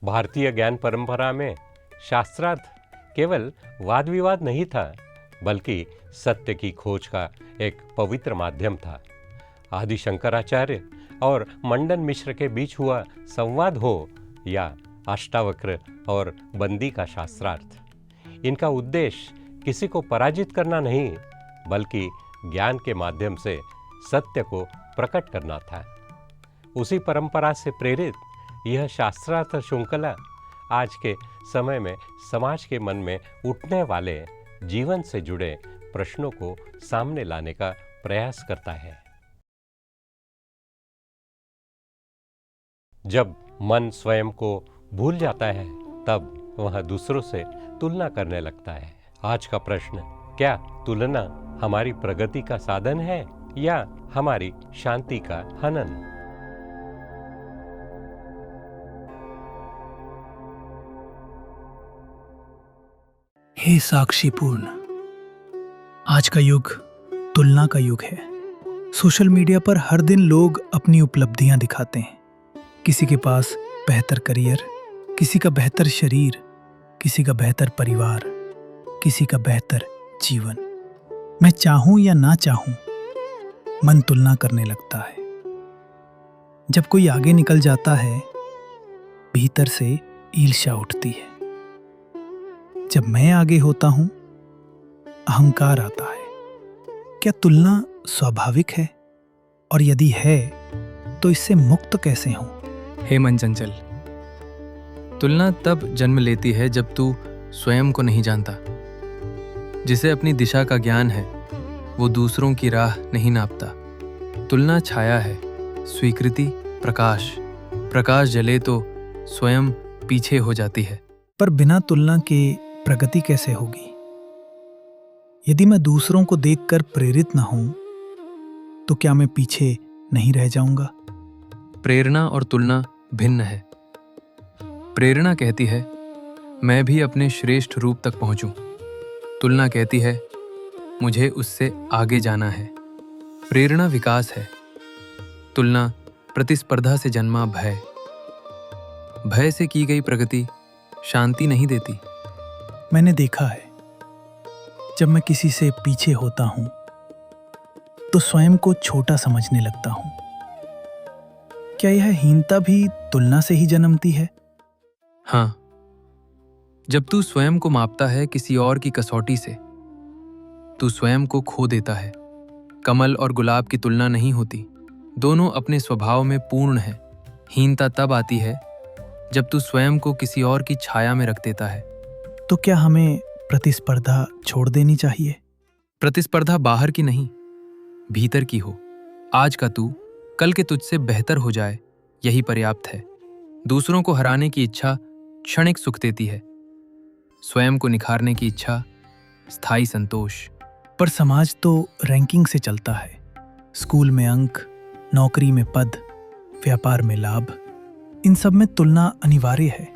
भारतीय ज्ञान परंपरा में शास्त्रार्थ केवल वाद विवाद नहीं था, बल्कि सत्य की खोज का एक पवित्र माध्यम था। आदि शंकराचार्य और मंडन मिश्र के बीच हुआ संवाद हो या अष्टावक्र और बंदी का शास्त्रार्थ, इनका उद्देश्य किसी को पराजित करना नहीं, बल्कि ज्ञान के माध्यम से सत्य को प्रकट करना था। उसी परंपरा से प्रेरित यह शास्त्रार्थ श्रृंखला आज के समय में समाज के मन में उठने वाले जीवन से जुड़े प्रश्नों को सामने लाने का प्रयास करता है। जब मन स्वयं को भूल जाता है, तब वह दूसरों से तुलना करने लगता है। आज का प्रश्न, क्या तुलना हमारी प्रगति का साधन है या हमारी शांति का हनन? हे साक्षीपूर्ण, आज का युग तुलना का युग है। सोशल मीडिया पर हर दिन लोग अपनी उपलब्धियां दिखाते हैं। किसी के पास बेहतर करियर, किसी का बेहतर शरीर, किसी का बेहतर परिवार, किसी का बेहतर जीवन। मैं चाहूं या ना चाहूं, मन तुलना करने लगता है। जब कोई आगे निकल जाता है, भीतर से ईर्ष्या उठती है। जब मैं आगे होता हूं, अहंकार आता है। क्या तुलना स्वाभाविक है? और यदि है, तो इससे मुक्त कैसे हूं? हे मन चंचल, तुलना तब जन्म लेती है जब तू स्वयं को नहीं जानता। जिसे अपनी दिशा का ज्ञान है, वो दूसरों की राह नहीं नापता। तुलना छाया है, स्वीकृति प्रकाश। प्रकाश जले तो स्वयं पीछे हो जाती है। पर बिना तुलना के प्रगति कैसे होगी? यदि मैं दूसरों को देखकर प्रेरित न हूं, तो क्या मैं पीछे नहीं रह जाऊंगा? प्रेरणा और तुलना भिन्न है। प्रेरणा कहती है मैं भी अपने श्रेष्ठ रूप तक पहुंचूं। तुलना कहती है मुझे उससे आगे जाना है। प्रेरणा विकास है, तुलना प्रतिस्पर्धा से जन्मा भय। भय से की गई प्रगति शांति नहीं देती। मैंने देखा है, जब मैं किसी से पीछे होता हूं, तो स्वयं को छोटा समझने लगता हूं। क्या यह हीनता भी तुलना से ही जन्मती है? हाँ, जब तू स्वयं को मापता है किसी और की कसौटी से, तू स्वयं को खो देता है। कमल और गुलाब की तुलना नहीं होती, दोनों अपने स्वभाव में पूर्ण है। हीनता तब आती है जब तू स्वयं को किसी और की छाया में रख देता है। तो क्या हमें प्रतिस्पर्धा छोड़ देनी चाहिए? प्रतिस्पर्धा बाहर की नहीं, भीतर की हो। आज का तू कल के तुझसे बेहतर हो जाए, यही पर्याप्त है। दूसरों को हराने की इच्छा क्षणिक सुख देती है, स्वयं को निखारने की इच्छा स्थायी संतोष। पर समाज तो रैंकिंग से चलता है। स्कूल में अंक, नौकरी में पद, व्यापार में लाभ, इन सब में तुलना अनिवार्य है।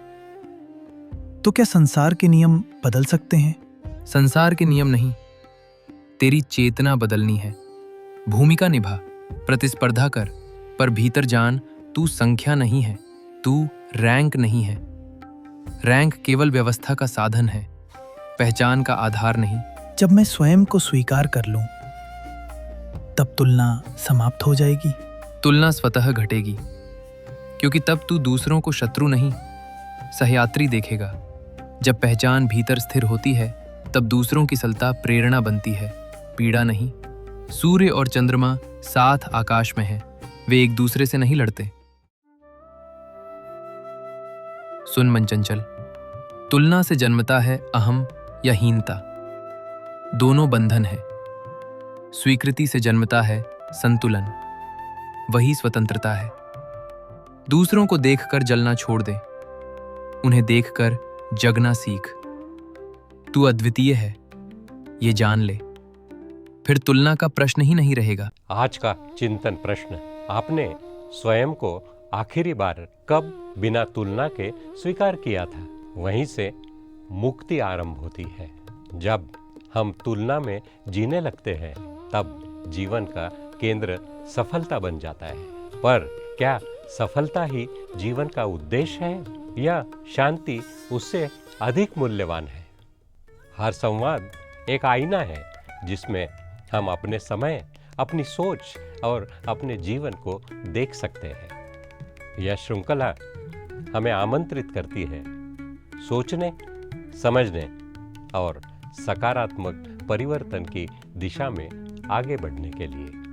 तो क्या संसार के नियम बदल सकते हैं? संसार के नियम नहीं, तेरी चेतना बदलनी है। भूमिका निभा, प्रतिस्पर्धा कर, पर भीतर जान तू संख्या नहीं है, तू रैंक नहीं है। रैंक केवल व्यवस्था का साधन है, पहचान का आधार नहीं। जब मैं स्वयं को स्वीकार कर लूं, तब तुलना समाप्त हो जाएगी। तुलना स्वतः घटेगी, क्योंकि तब तू दूसरों को शत्रु नहीं, सहयात्री देखेगा। जब पहचान भीतर स्थिर होती है, तब दूसरों की सलता प्रेरणा बनती है, पीड़ा नहीं। सूर्य और चंद्रमा साथ आकाश में हैं, वे एक दूसरे से नहीं लड़ते। सुन मन चंचल, तुलना से जन्मता है अहम या हीनता, दोनों बंधन है। स्वीकृति से जन्मता है संतुलन, वही स्वतंत्रता है। दूसरों को देखकर जलना छोड़ दे, उन्हें देखकर जगना सीख। तू अद्वितीय है, ये जान ले, फिर तुलना का प्रश्न ही नहीं रहेगा। आज का चिंतन प्रश्न, आपने स्वयं को आखिरी बार कब बिना तुलना के स्वीकार किया था? वहीं से मुक्ति आरंभ होती है। जब हम तुलना में जीने लगते हैं, तब जीवन का केंद्र सफलता बन जाता है। पर क्या सफलता ही जीवन का उद्देश्य है या शांति उससे अधिक मूल्यवान है? हर संवाद एक आईना है जिसमें हम अपने समय, अपनी सोच और अपने जीवन को देख सकते हैं। यह श्रृंखला हमें आमंत्रित करती है सोचने, समझने और सकारात्मक परिवर्तन की दिशा में आगे बढ़ने के लिए।